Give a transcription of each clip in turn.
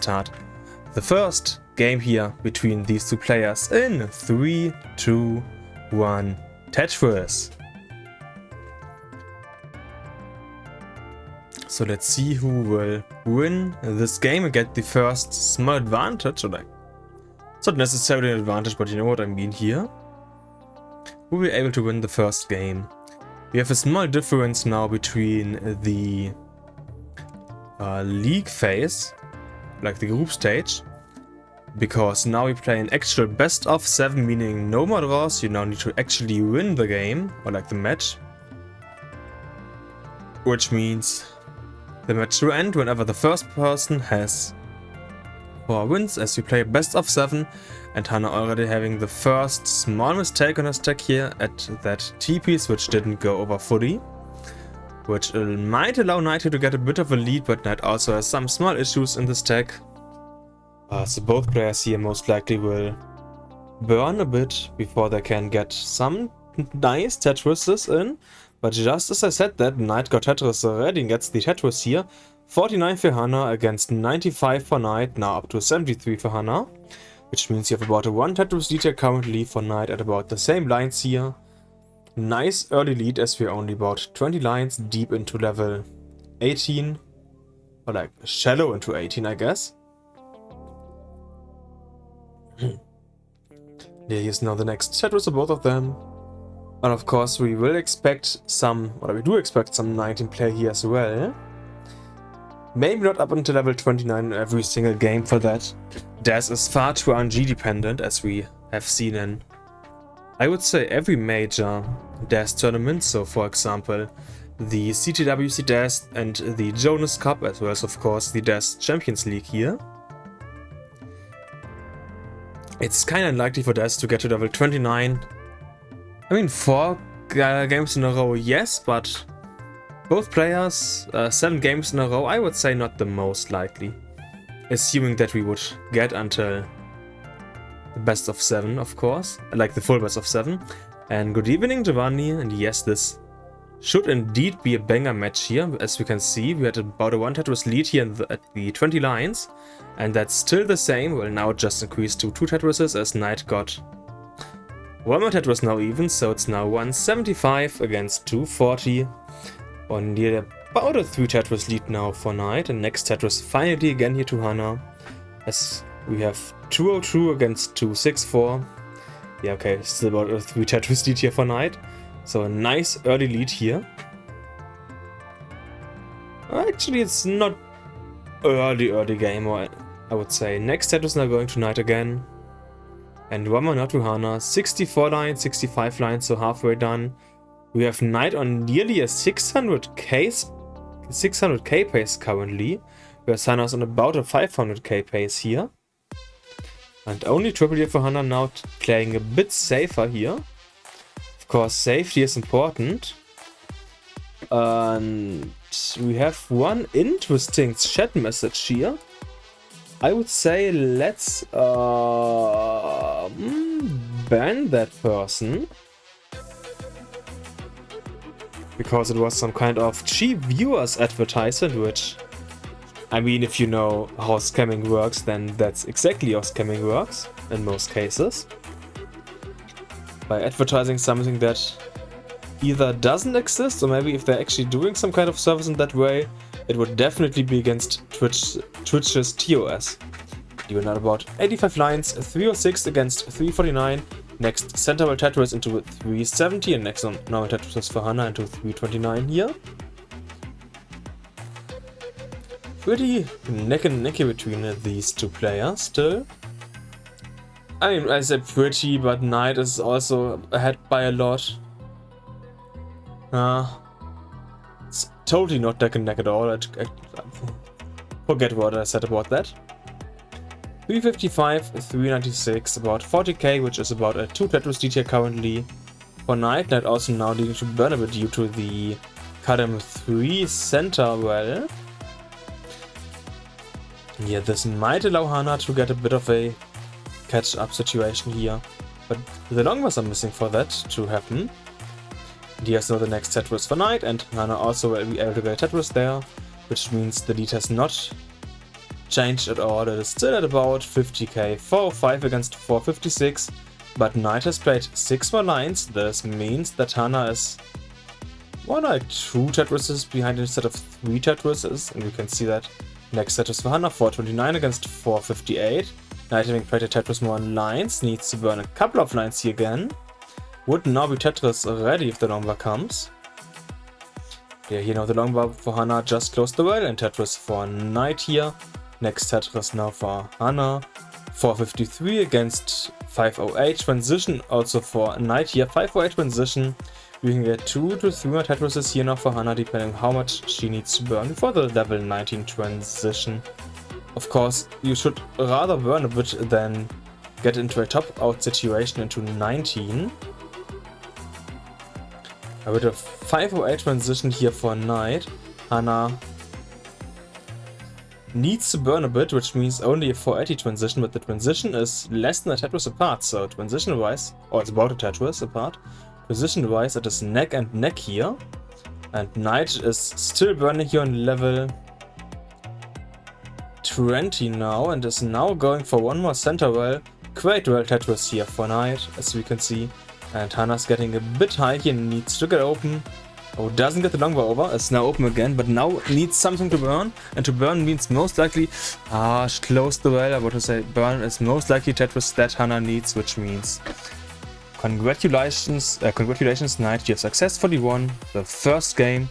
start the first game here between these two players in 3, 2, 1, Tetris. So let's see who will win this game and get the first small advantage. Or like, it's not necessarily an advantage, but you know what I mean here. Who will be able to win the first game? We have a small difference now between the league phase, like the group stage, because now we play an actual best of 7, meaning no more draws. You now need to actually win the game, or like the match, which means the match will end whenever the first person has 4 wins, as we play best of 7, and Hana already having the first small mistake on her stack here at that T-piece, which didn't go over fully, which might allow Knight to get a bit of a lead, but Knight also has some small issues in the stack. So both players here most likely will burn a bit before they can get some nice Tetrises in. But just as I said that, Knight got Tetris already and gets the Tetris here. 49 for Hana against 95 for Knight, now up to 73 for Hana. Which means you have about a 1 Tetris lead here currently for Knight at about the same lines here. Nice early lead as we're only about 20 lines deep into level 18. Or like shallow into 18, I guess. There is now the next Tetris of both of them. And of course we will expect some, or we do expect some 19 play here as well. Maybe not up until level 29 in every single game for that. DCL is far too RNG dependent, as we have seen in, I would say, every major DCL tournament. So for example, the CTWC DCL and the Jonas Cup, as well as of course the DCL Champions League here. It's kind of unlikely for DCL to get to level 29. I mean, 4 games in a row, yes, but both players, 7 games in a row, I would say not the most likely. Assuming that we would get until the best of 7, of course, like the full best of 7. And good evening, Giovanni, and yes, this should indeed be a banger match here. As we can see, we had about a 1 Tetris lead here at the 20 lines, and that's still the same. Well, now it just increased to 2 Tetrises as Knight got 1 more Tetris now even, so it's now 175 against 240. On near about a 3 Tetris lead now for Knight, and next Tetris finally again here to Hana, as we have 202 against 264. Yeah, okay, still about a 3 Tetris lead here for Knight, so a nice early lead here. Actually, it's not early game, or I would say. Next Tetris now going to Knight again, and 1 more now to Hana. 64 lines, 65 lines, so halfway done. We have Knight on nearly a 600k pace currently, whereas Hana's on about a 500k pace here. And only triple here for Hana now, playing a bit safer here. Of course, safety is important. And we have one interesting chat message here. I would say let's ban that person, because it was some kind of cheap viewers advertisement, which, I mean, if you know how scamming works, then that's exactly how scamming works in most cases. By advertising something that either doesn't exist, or maybe if they're actually doing some kind of service in that way, it would definitely be against Twitch's TOS. Even at about 85 lines, 306 against 349. Next central Tetris into 370, and next normal Tetris for Hana into 329 here. Pretty neck and neck between these two players still. I mean, I said pretty, but Knight is also ahead by a lot. It's totally not neck and neck at all. I forget what I said about that. 355, 396, about 40k, which is about a 2 Tetris lead here currently for Knight. Knight also now needing to burn a bit due to the Kadam 3 center well. Yeah, this might allow Hana to get a bit of a catch-up situation here, but the long ones are missing for that to happen. And here's now the next Tetris for Knight, and Hana also will be able to get a Tetris there, which means the lead has not changed at all. It is still at about 50k. 405 against 456. But Knight has played 6 more lines. This means that Hana is more like 2 Tetrises behind instead of 3 Tetrises. And we can see that next Tetris for Hana, 429 against 458. Knight having played a Tetris more lines, needs to burn a couple of lines here again. Would now be Tetris ready if the long bar comes. Yeah, here now the long bar for Hana just closed the well, and Tetris for Knight here. Next Tetris now for Hana. 453 against 508 transition, also for Knight here. 508 transition. We can get 2 to 3 more Tetrises here now for Hana, depending on how much she needs to burn before the level 19 transition. Of course, you should rather burn a bit than get into a top-out situation into 19. With a 508 transition here for Knight, Hana needs to burn a bit, which means only a 480 transition, but the transition is less than a Tetris apart, so transition-wise, or it's about a Tetris apart, transition-wise it is neck and neck here, and Knight is still burning here on level 20 now, and is now going for one more center well. Quite well Tetris here for Knight, as we can see, and Hana's getting a bit high here, needs to get open. Oh, doesn't get the long bar over, it's now open again, but now needs something to burn, and to burn means most likely, close the well, I want to say burn is most likely Tetris that Hana needs, which means congratulations Knight, you have successfully won the first game.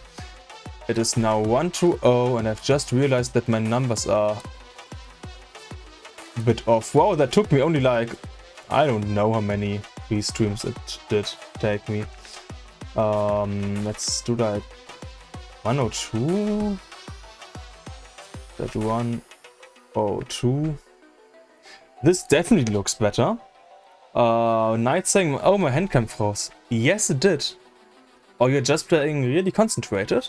It is now 1-0, and I've just realized that my numbers are a bit off. Wow, that took me only like, I don't know how many restreams it did take me. Let's do like 102. That 102. This definitely looks better. Knight saying, oh, my handcam froze. Yes, it did. Or you're just playing really concentrated.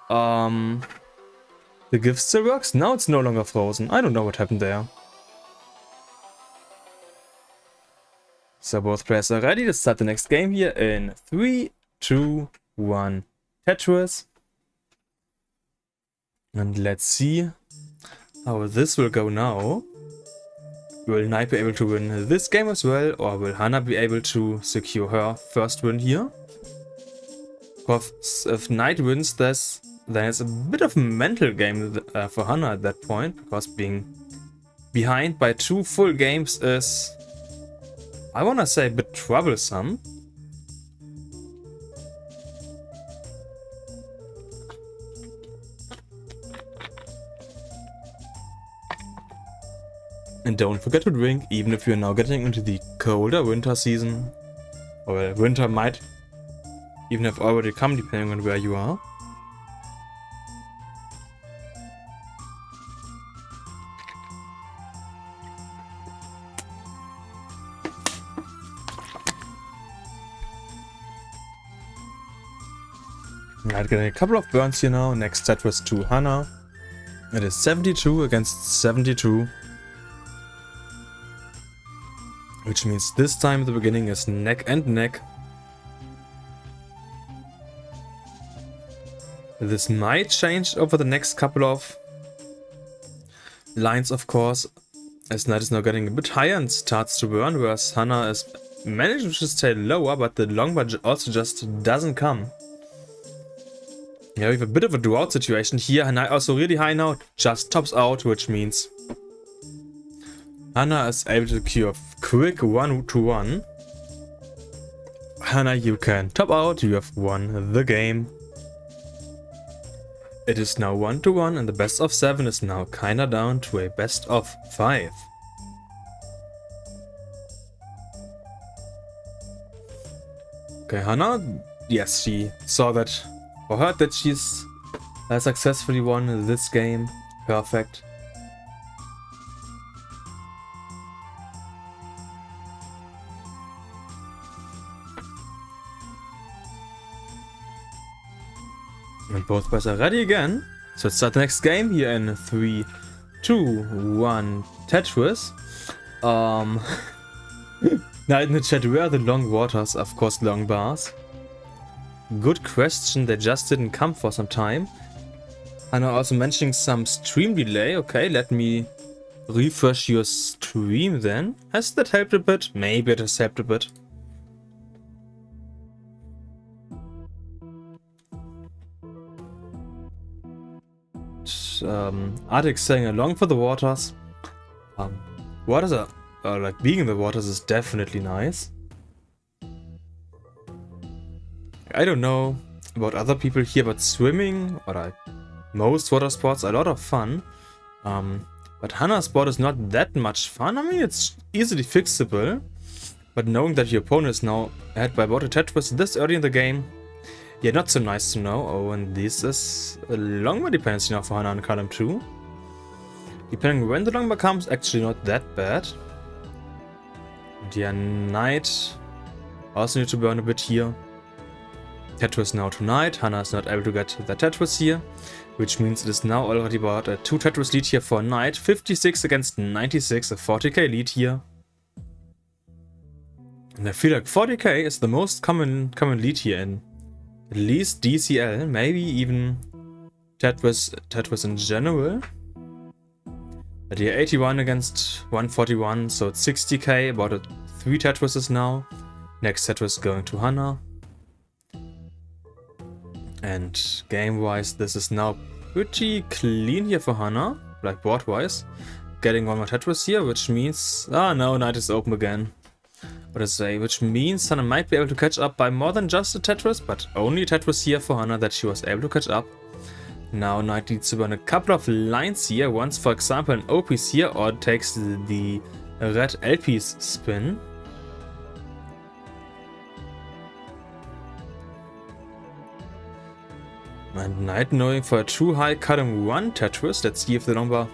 The gift still works? Now it's no longer frozen. I don't know what happened there. So both players are ready to start the next game here in 3, 2, 1. Tetris. And let's see how this will go now. Will Knight be able to win this game as well, or will Hana be able to secure her first win here? Because if Knight wins this, then it's a bit of a mental game for Hana at that point, because being behind by 2 full games is, I wanna say, a bit troublesome. And don't forget to drink, even if you're now getting into the colder winter season. Or winter might even have already come, depending on where you are. Right, getting a couple of burns here now. Next set was to Hana. It is 72 against 72. Which means this time at the beginning is neck and neck. This might change over the next couple of lines, of course, as Knight is now getting a bit higher and starts to burn, whereas Hana is managing to stay lower, but the long bar also just doesn't come. Yeah, we have a bit of a drought situation here. Hana also really high now, just tops out, which means Hana is able to secure a quick 1-1. Hana, you can top out, you have won the game. It is now 1-1, and the best of 7 is now kinda down to a best of 5. Okay, Hana, yes, she saw that, or heard that she's successfully won this game. Perfect. And both players are ready again. So let's start the next game here in 3, 2, 1, Tetris. Knight in the chat, where are the long waters? Of course, long bars. Good question, they just didn't come for some time. Hana also mentioning some stream delay. Okay, let me refresh your stream then. Has that helped a bit? Maybe it has helped a bit. Arctic saying along for the waters. Waters are like being in the waters is definitely nice. I don't know about other people here, but swimming or like most water sports are a lot of fun. But Hana's sport is not that much fun. I mean, it's easily fixable. But knowing that your opponent is now ahead by about a Tetris this early in the game, yeah, not so nice to know. Oh, and this is a longbow dependency now for Hana in column 2. Depending when the longbow comes, actually not that bad. And yeah, Knight also need to burn a bit here. Tetris now to Knight. Hana is not able to get the Tetris here, which means it is now already about a 2 Tetris lead here for Knight. 56 against 96, a 40k lead here. And I feel like 40k is the most common lead here in at least DCL, maybe even Tetris in general. But yeah, 81 against 141, so it's 60k, about 3 Tetrises now. Next Tetris going to Hana. And game-wise, this is now pretty clean here for Hana, like board-wise. Getting one more Tetris here, which means... Ah, no, Knight is open again. What to say? Which means Hana might be able to catch up by more than just a Tetris, but only a Tetris here for Hana that she was able to catch up. Now Knight needs to burn a couple of lines here, once for example an O piece here, or takes the red L piece spin. And Knight knowing for a true high column 1 Tetris. Let's see if the longbow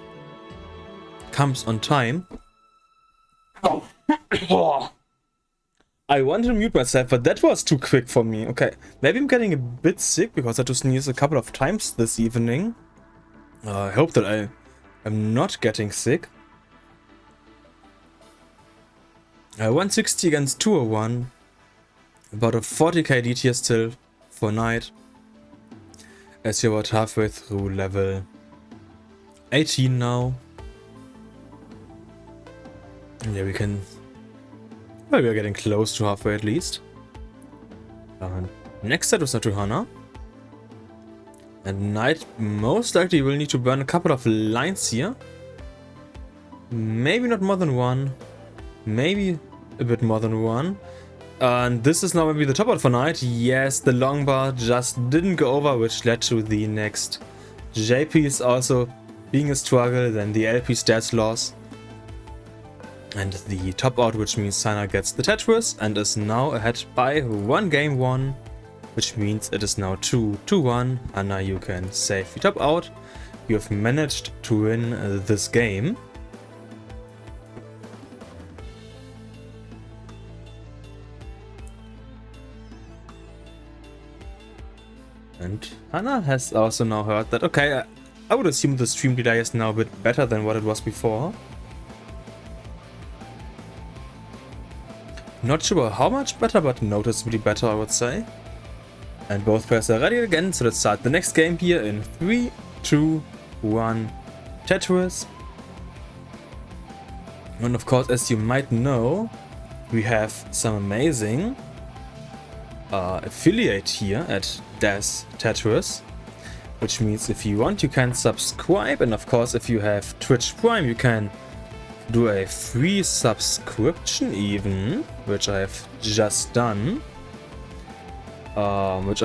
comes on time. I wanted to mute myself, but that was too quick for me. Okay, maybe I'm getting a bit sick because I had to sneeze a couple of times this evening. I hope that I am not getting sick. 160 against 201. About a 40k lead here still for Knight. As you're about halfway through level 18 now. And yeah, we can... Well, we are getting close to halfway at least. Next set was not to Hana. And Knight most likely will need to burn a couple of lines here. Maybe not more than one. Maybe a bit more than one. And this is now maybe the top out for Knight. Yes, the long bar just didn't go over, which led to the next J piece also being a struggle, then the L piece stats loss. And the top out, which means Hana gets the Tetris and is now ahead by 1 game 1, which means it is now 2-1. Hana, you can save the top out. You have managed to win this game. And Hana has also now heard that, okay, I would assume the stream delay is now a bit better than what it was before. Not sure how much better, but noticeably better, I would say. And both players are ready again, so let's start the next game here in 3, 2, 1, Tetris. And of course, as you might know, we have some amazing affiliate here at Tetris, which means if you want, you can subscribe, and of course, if you have Twitch Prime, you can do a free subscription even, which I have just done. I want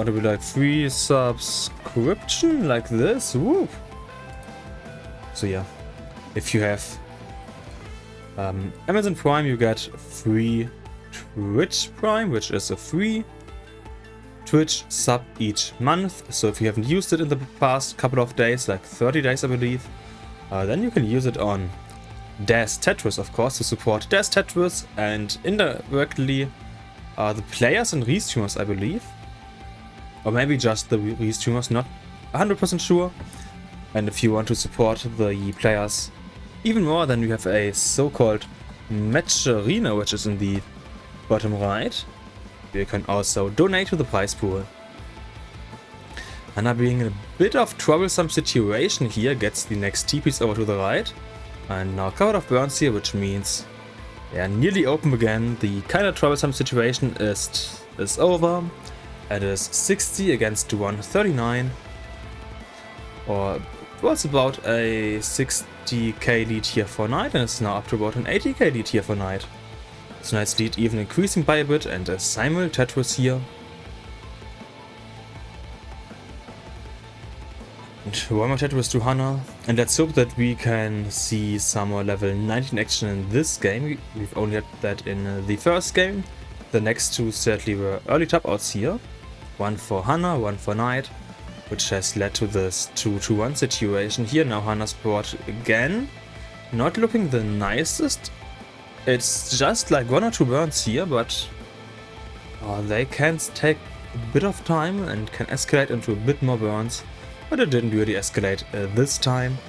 to be like free subscription like this. Woo. So yeah, if you have Amazon Prime, you get free Twitch Prime, which is a free Twitch sub each month. So if you haven't used it in the past couple of days, like 30 days I believe, then you can use it on Tetris, of course, to support Tetris and indirectly the players and restreamers, I believe. Or maybe just the restreamers, not 100% sure. And if you want to support the players even more, then we have a so-called match arena, which is in the bottom right. You can also donate to the prize pool. Hana being in a bit of troublesome situation here, gets the next T-piece over to the right. And now covered of burns here, which means they are nearly open again. The kind of troublesome situation is over. It is 60 against 139. Or it was about a 60k lead here for Knight, and it's now up to about an 80k lead here for Knight. So Knight's lead even increasing by a bit, and a simul Tetris here. And one more Tetris to Hana, and let's hope that we can see some more level 19 action in this game. We've only had that in the first game. The next two certainly were early top outs here. One for Hana, one for Knight, which has led to this 2-1 situation here. Now Hana's board again, not looking the nicest. It's just like 1 or 2 burns here, but they can take a bit of time and can escalate into a bit more burns. But it didn't really escalate this time.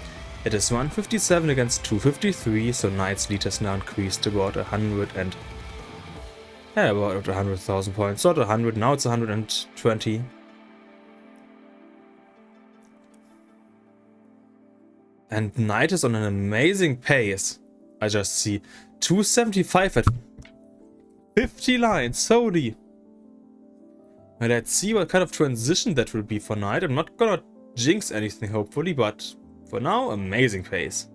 It is 157 against 253, so Knight's lead has now increased to about 100 and about 100,000 points. Not 100, now it's 120. And Knight is on an amazing pace. I just see 275 at 50 lines, holy. And let's see what kind of transition that will be for Knight. I'm not gonna jinx anything, hopefully, but for now, amazing pace.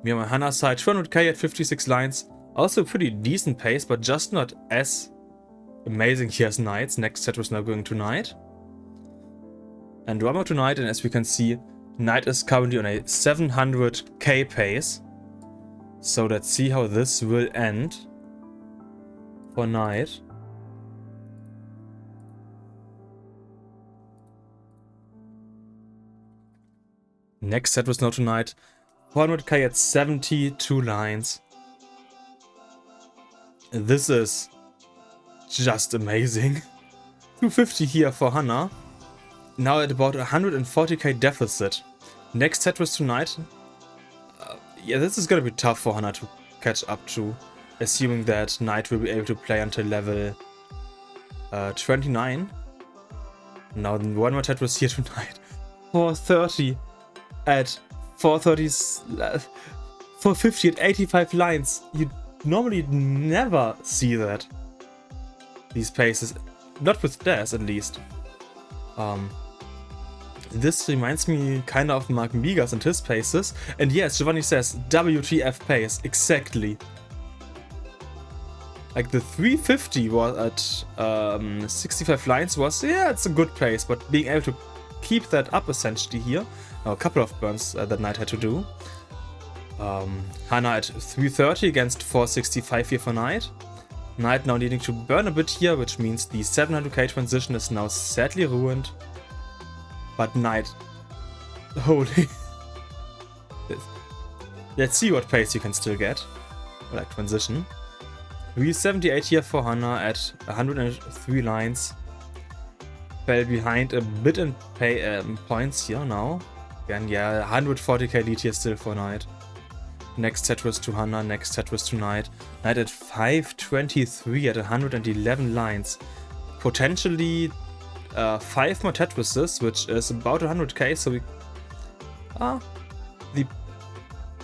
Me on my Hana side, 200k at 56 lines. Also pretty decent pace, but just not as amazing here as Knight's. Next set was now going to Knight. And one more to Knight, and as we can see, Knight is currently on a 700k pace. So let's see how this will end for Knight. Next set was now to Knight. 400k at 72 lines. This is just amazing. 250 here for Hana. Now at about 140k deficit. Next set was to Knight. Yeah, this is gonna be tough for Hana to catch up to, assuming that Knight will be able to play until level 29. Now one more Tetris here to Knight. 430 at 450 at 85 lines. You normally never see that. These paces, not with Dash at least. This reminds me kind of Mark Migas and his paces. And yes, Giovanni says WTF pace, exactly. Like the 350 was at 65 lines was, yeah, it's a good pace, but being able to keep that up essentially here. Now, a couple of burns that Knight had to do. Hana at 330 against 465 here for Knight. Knight now needing to burn a bit here, which means the 700k transition is now sadly ruined. But Knight, holy. Let's see what pace you can still get. Like transition. 378 here for Hana at 103 lines. Fell behind a bit in points here now. Again, yeah, 140k lead here still for Knight. Next set was to Hana, next set was to Knight. Knight at 523 at 111 lines. Potentially 5 more Tetrises, which is about 100k, so we...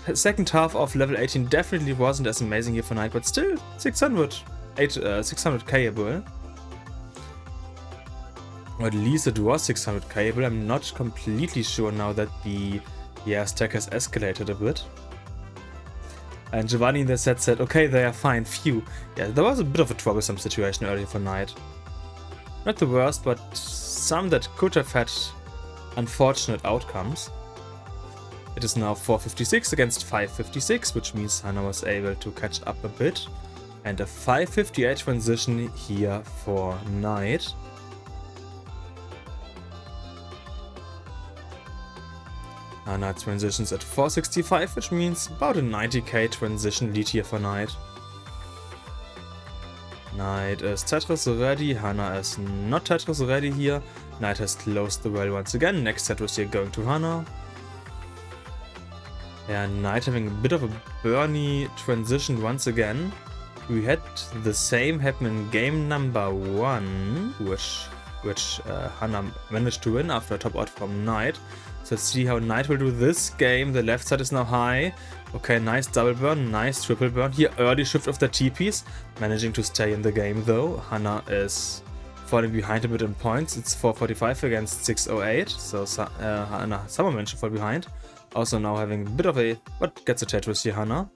the second half of level 18 definitely wasn't as amazing here for Knight, but still 600k-able. Or at least it was 600k-able. I'm not completely sure now that the stack has escalated a bit. And Giovanni in the set said, okay, they are fine, phew. Yeah, there was a bit of a troublesome situation earlier for Knight. Not the worst, but some that could have had unfortunate outcomes. It is now 456 against 556, which means Hana was able to catch up a bit. And a 558 transition here for Knight. Hana transitions at 465, which means about a 90k transition lead here for Knight. Knight is Tetris ready, Hana is not Tetris ready here. Knight has closed the well once again. Next Tetris here going to Hana. And Knight having a bit of a burny transition once again. We had the same happen in game number 1, which which Hana managed to win after a top out from Knight. So let's see how Knight will do this game. The left side is now high. Okay, nice double burn, nice triple burn. Here, early shift of the TPs. Managing to stay in the game though. Hana is falling behind a bit in points. It's 445 against 608. So Hana somehow managed to fall behind. Also now having a bit of a, but gets a Tetris here, Hana.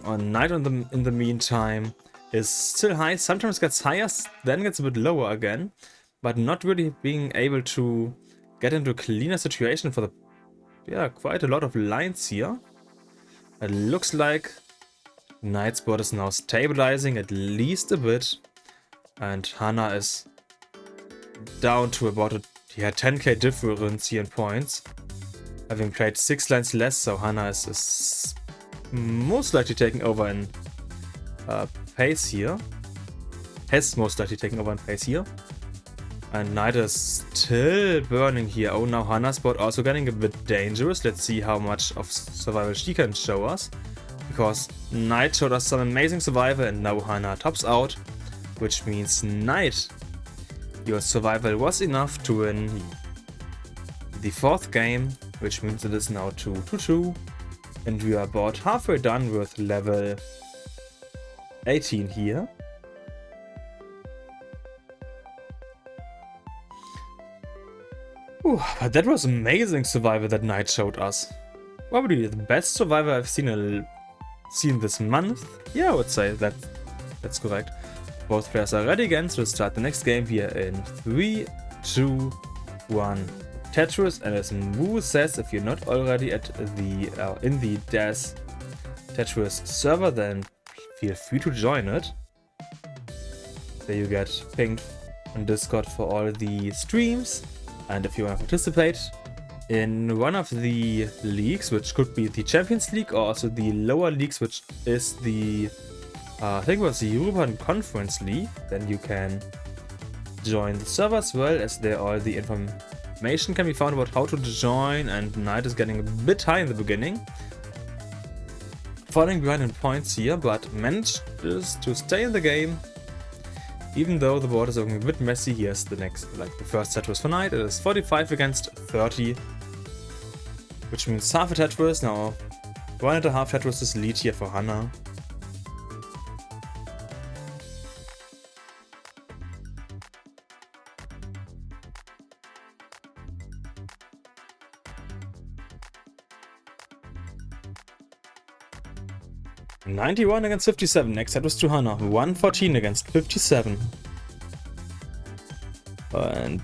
Knight in the meantime is still high. Sometimes gets higher, then gets a bit lower again. But not really being able to get into a cleaner situation for the, yeah, quite a lot of lines here. It looks like Knight's board is now stabilizing at least a bit, and Hana is down to about a 10k difference here in points, having played 6 lines less. So Hana is most likely taking over in pace here. Has most likely taken over in pace here. And Knight is still burning here. Oh, now Hana's board also getting a bit dangerous. Let's see how much of survival she can show us. Because Knight showed us some amazing survival and now Hana tops out. Which means Knight, your survival was enough to win the 4th game. Which means it is now 2-2. And we are about halfway done with level 18 here. Ooh, but that was amazing survival that Knight showed us. Probably the best survival I've seen this month. Yeah, I would say that's correct. Both players are ready again, so let's start the next game here in 3, 2, 1. Tetris, and as Moo says, if you're not already at the in the DAS Tetris server, then feel free to join it. There you get pinged on Discord for all the streams. And if you want to participate in one of the leagues, which could be the Champions League or also the lower leagues, which is the, I think it was the European Conference League, then you can join the server as well, as there all the information can be found about how to join. And Knight is getting a bit high in the beginning, falling behind in points here, but managed to stay in the game. Even though the board is looking a bit messy, here's the next, like the first Tetris for Knight. It is 45 against 30, which means half a Tetris. Now 1.5 Tetris is lead here for Hana. $91 against 57, next set was to Hana, 114 against 57. And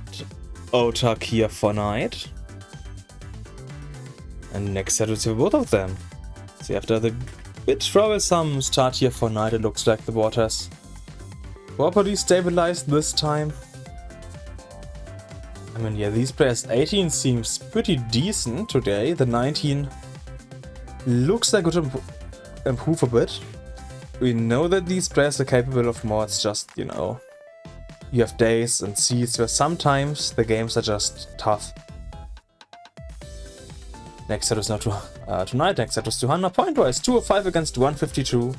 Otak here for Knight. And next set was for both of them. See, after the bit troublesome start here for Knight, it looks like the board has properly stabilized this time. I mean, yeah, these players, 18 seems pretty decent today. The 19 looks like it would improve a bit. We know that these players are capable of more. It's just, you know, you have days and seeds where sometimes the games are just tough. Next set is now to Knight. Next set was to Hana. Point-wise, 205 against 152.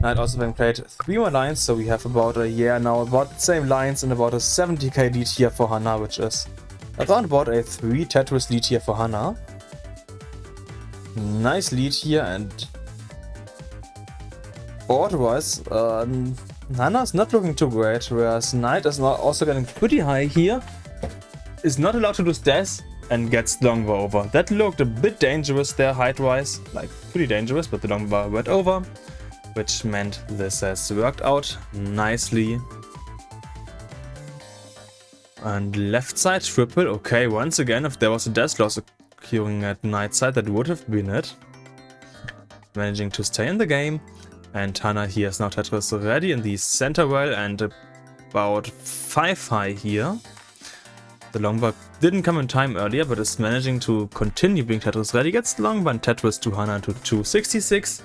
Knight also having played 3 more lines, so we have about a year now, about the same lines and about a 70k lead here for Hana, which is around about a 3 Tetris lead here for Hana. Nice lead here, and board-wise, Hana's not looking too great, whereas Knight is now also getting pretty high here. Is not allowed to lose death and gets longbow over. That looked a bit dangerous there height-wise, like pretty dangerous, but the longbow went over, which meant this has worked out nicely. And left side triple, okay, once again, if there was a death loss occurring at Knight side, that would have been it. Managing to stay in the game. And Hana here is now Tetris ready in the center well and about 5 high here. The longbow didn't come in time earlier, but is managing to continue being Tetris ready. Gets longbow and Tetris to Hana to 266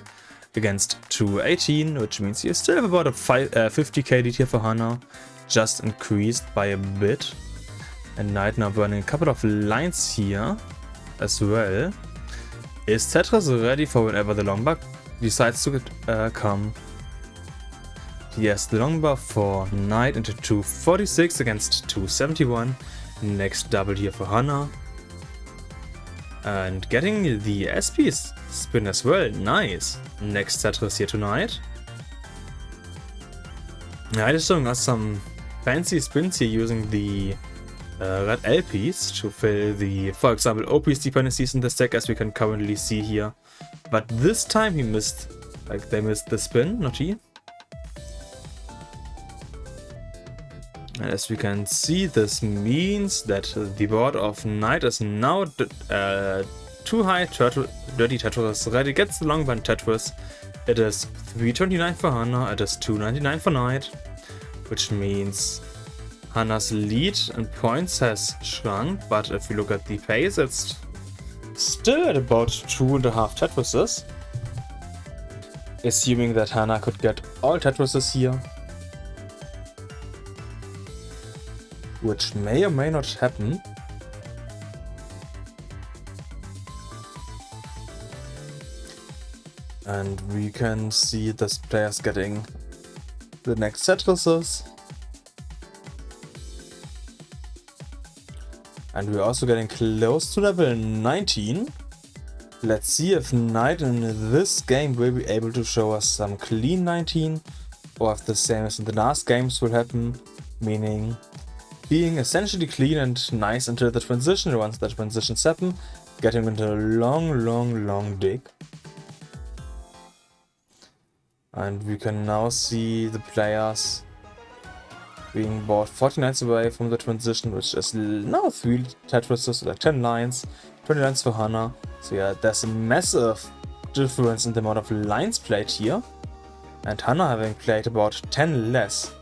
against 218, which means you still have about a 50k lead here for Hana, just increased by a bit. And Knight now burning a couple of lines here as well. Is Tetris ready for whenever the longbow decides to come? He has the long buff for Knight into 246 against 271. Next double here for Hana. And getting the SP spin as well, nice. Next Tetris here to Knight. Knight is showing us some fancy spins here using the red LPs to fill the, for example, OP's dependencies in this deck, as we can currently see here. But this time he missed, like they missed the spin, not he. And as we can see, this means that the board of Knight is now too high, dirty Tetris ready, gets the long band Tetris. It is 329 for Hana, it is 299 for Knight, which means Hana's lead and points has shrunk, but if you look at the pace, it's still at about 2.5 Tetrises. Assuming that Hana could get all Tetrises here, which may or may not happen. And we can see this player's getting the next Tetrises. And we're also getting close to level 19. Let's see if Knight in this game will be able to show us some clean 19, or if the same as in the last games will happen, meaning being essentially clean and nice until the transition. Once the transitions happen, getting into a long dig. And we can now see the players being bought 40 lines away from the transition, which is now 3 Tetrises, like 10 lines, 20 lines for Hana. So yeah, there's a massive difference in the amount of lines played here. And Hana having played about 10 less.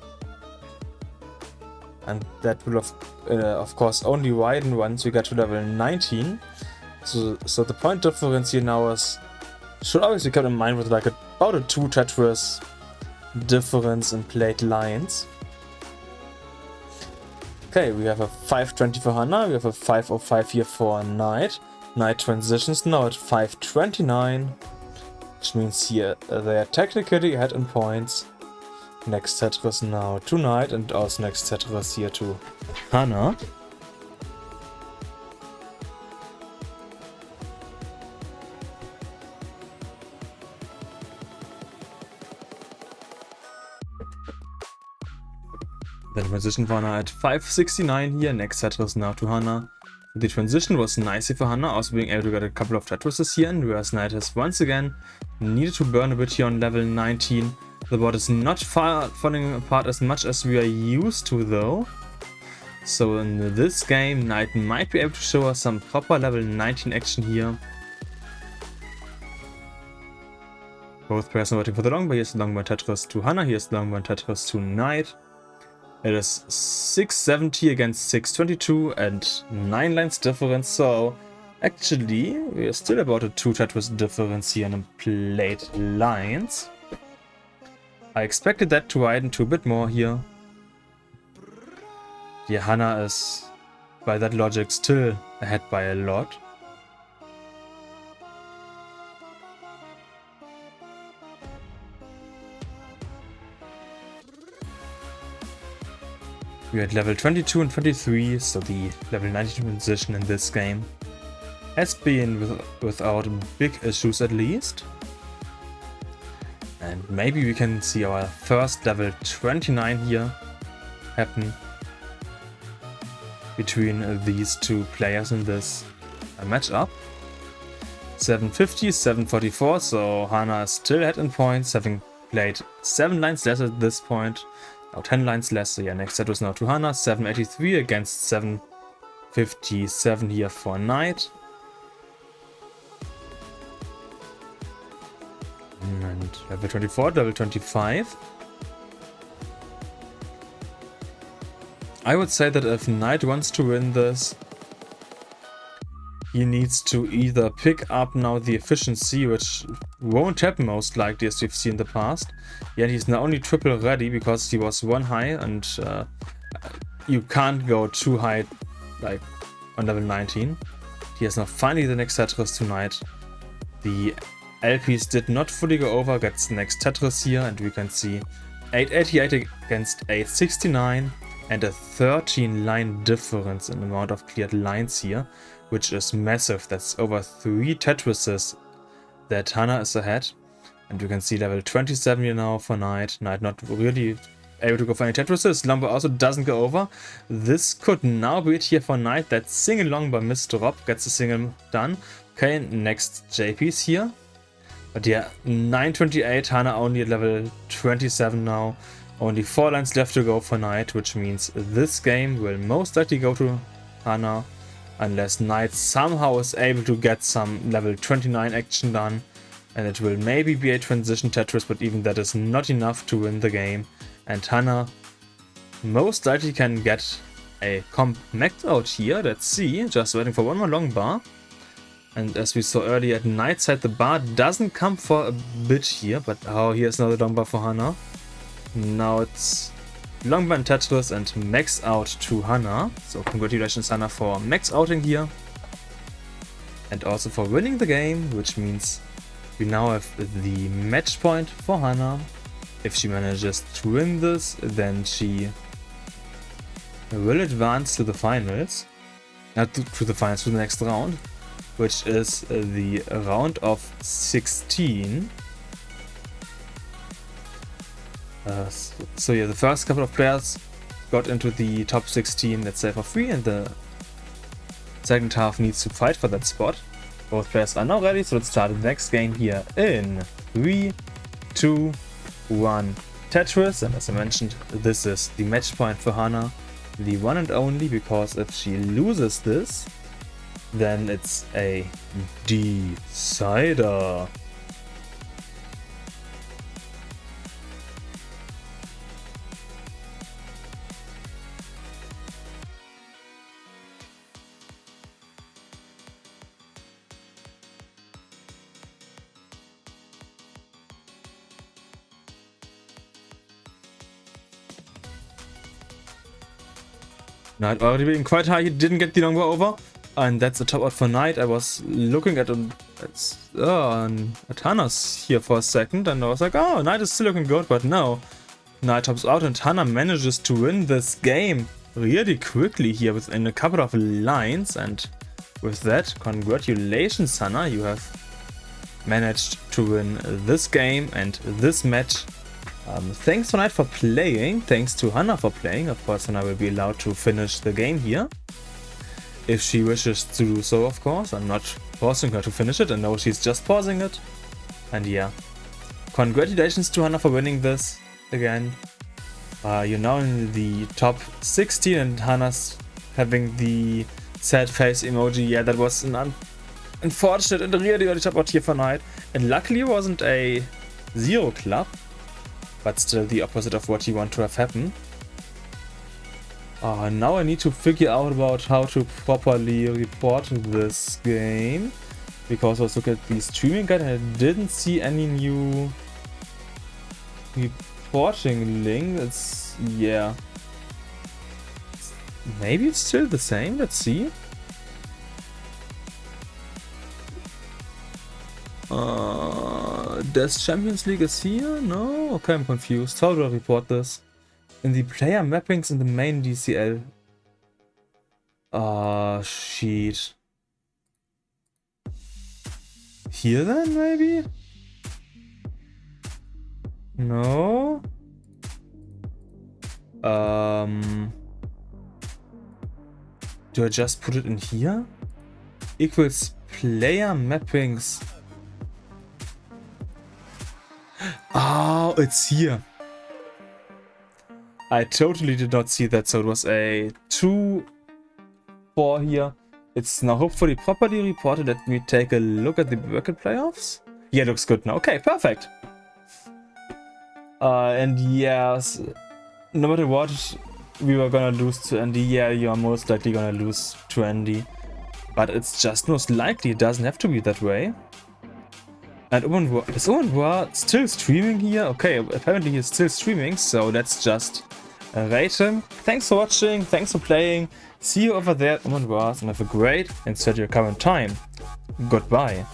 And that will of course only widen once we get to level 19. So the point difference here now should always be kept in mind with like about a 2 Tetris difference in played lines. Okay, we have a 520 for Hana, we have a 505 here for Knight. Knight transitions now at 529, which means here they are technically ahead in points. Next Tetris now to Knight, and also next Tetris here to Hana. The transition for Hana at 569 here, next Tetris now to Hana. The transition was nice here for Hana, also being able to get a couple of Tetrises here, and whereas Knight has once again needed to burn a bit here on level 19. The board is not falling apart as much as we are used to though. So in this game, Knight might be able to show us some proper level 19 action here. Both players are waiting for the long bar. Here's the long bar Tetris to Hana, here's the long bar Tetris to Knight. It is 670 against 622 and 9 lines difference, so actually we are still about a 2 Tetris difference here in played lines. I expected that to widen to a bit more here. Yeah, Hana is, by that logic, still ahead by a lot. We're at level 22 and 23, so the level 19 position in this game has been without big issues at least. And maybe we can see our first level 29 here happen between these two players in this matchup. 750, 744, so Hana is still ahead in points, having played 7 lines less at this point. Now 10 lines less, so yeah, next set was now to Hana, 783 against 757 here for Knight. And level 24, level 25. I would say that if Knight wants to win this, he needs to either pick up now the efficiency, which won't happen most likely as we've seen in the past. Yeah, he's now only triple ready because he was 1 high, and you can't go too high like on level 19. He has now finally the next Tetris to Knight. The LPs did not fully go over, gets the next Tetris here, and we can see 888 against 869 and a 13 line difference in the amount of cleared lines here, which is massive. That's over 3 Tetrises that Hana is ahead. And you can see level 27 here now for Knight. Knight not really able to go for any Tetrises. Longbow also doesn't go over. This could now be it here for Knight. That single longbow misdrop gets the single done. Okay, next JP's here. But yeah, 928, Hana only at level 27 now. Only 4 lines left to go for Knight, which means this game will most likely go to Hana. Unless Knight somehow is able to get some level 29 action done. And it will maybe be a transition Tetris, but even that is not enough to win the game. And Hana most likely can get a comp maxed out here. Let's see, just waiting for one more long bar. And as we saw earlier at Knight side, the bar doesn't come for a bit here. But oh, here's another long bar for Hana. Now it's long bar and Tetris and max out to Hana. So congratulations Hana for max outing here. And also for winning the game, which means we now have the match point for Hana. If she manages to win this, then she will advance to the finals. To the next round, which is the round of 16. So yeah, the first couple of players got into the top 16, let's say, for free, and the second half needs to fight for that spot. Both players are now ready, so let's start the next game here in 3, 2, 1. Tetris, and as I mentioned, this is the match point for Hana, the one and only, because if she loses this, then it's a decider. Knight already being quite high, he didn't get the longbow over. And that's the top out for Knight. I was looking at Hana's here for a second and I was like, oh, Knight is still looking good, but no. Knight tops out and Hana manages to win this game really quickly here within a couple of lines. And with that, congratulations Hana, you have managed to win this game and this match. Thanks to Knight for playing, thanks to Hana for playing. Of course, Hana will be allowed to finish the game here. If she wishes to do so, of course. I'm not forcing her to finish it, I know she's just pausing it. And yeah, congratulations to Hana for winning this again. You're now in the top 16 and Hana's having the sad face emoji. Yeah, that was an unfortunate and really early top out here for Knight. And luckily it wasn't a 0 club, but still the opposite of what you want to have happen. Now I need to figure out about how to properly report this game, because I was looking at the streaming guide and I didn't see any new reporting link. It's, yeah, maybe it's still the same. Let's see. Does Champions League is here? No? Okay, I'm confused. How do I report this? In the player mappings in the main DCL. Sheet. Here then, maybe? No? Do I just put it in here? Equals player mappings. Oh, it's here. I totally did not see that, so it was a 2-4 here. It's now hopefully properly reported. Let me take a look at the bracket playoffs. Yeah, looks good now. Okay, perfect. And yes, no matter what, we were gonna lose to Andy. Yeah, you are most likely gonna lose to Andy. But it's just most likely. It doesn't have to be that way. And is Owenwa still streaming here? Okay, apparently he's still streaming, so let's just rate him. Thanks for watching, thanks for playing. See you over there at Owenwa, and have a great and set your current time. Goodbye.